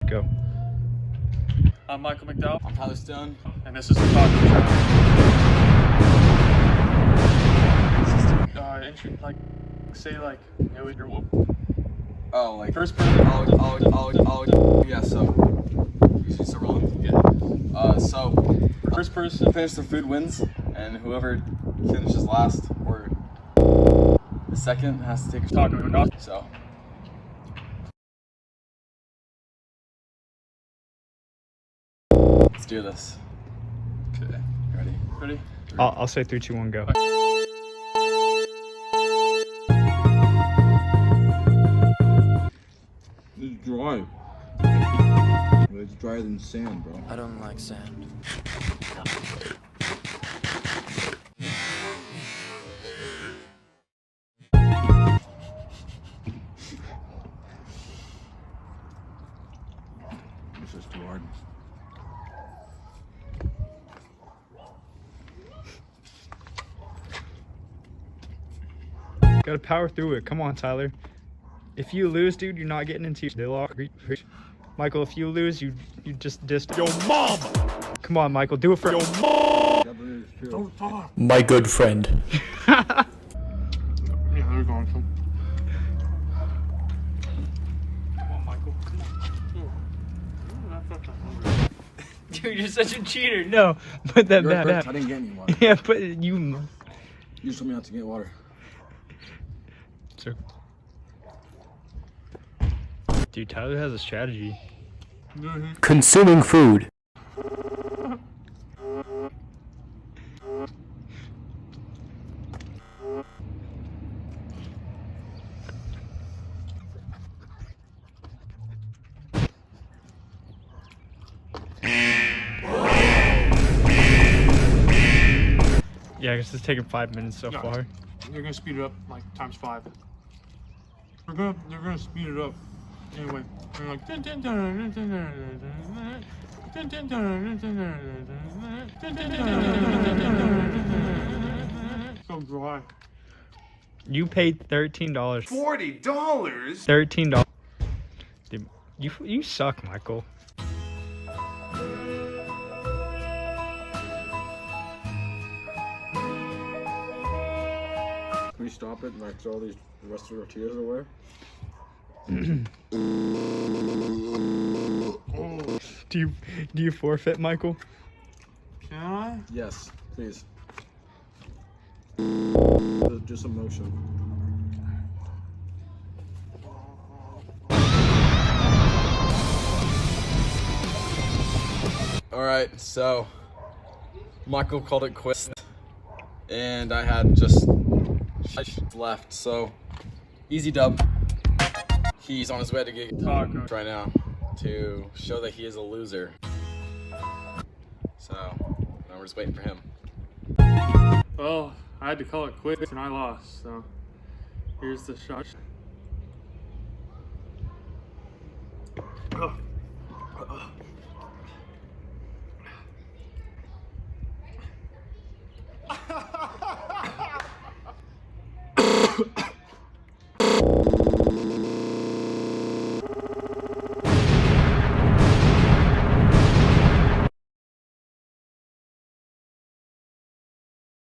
Go. I'm Michael McDowell. I'm Tyler Stone. And this is the Taco Channel. Oh, like First person. Yeah. So usually so wrong. Yeah. So First person. finish the food wins, and whoever finishes last or the second has to take a shot. Taco. So. Let's do this. Okay. Ready? Ready? I'll say 3, 2, 1, go. It's dry. It's drier than sand, bro. I don't like sand. This is too hard. Gotta power through it. Come on, Tyler. If you lose, dude, you're not getting into Michael, if you lose, you just dissed your mom. Come on, Michael, do it for your mom. Don't talk. My good friend. Yeah, they're going to. Come on, Michael. Dude, you're such a cheater. No, put that You're back. correct. I didn't get any water. Yeah, but you. You told me not to get water. Sure. Dude, Tyler has a strategy. Consuming food. Yeah, I guess it's taking 5 minutes so far. They're gonna speed it up like ×5. They're gonna speed it up. Anyway, they're like so dry. You paid $13. $40? $13. Dude, you suck, Michael. Can we stop it and like throw the rest of the tortillas away? Do you forfeit, Michael? Can I? Yes, please. Just a motion. All right. So Michael called it quits, and I had just left. So easy dub. He's on his way to get Taco. right now to show that he is a loser. So now we're just waiting for him. Well, I had to call it quits and I lost, so here's the shot.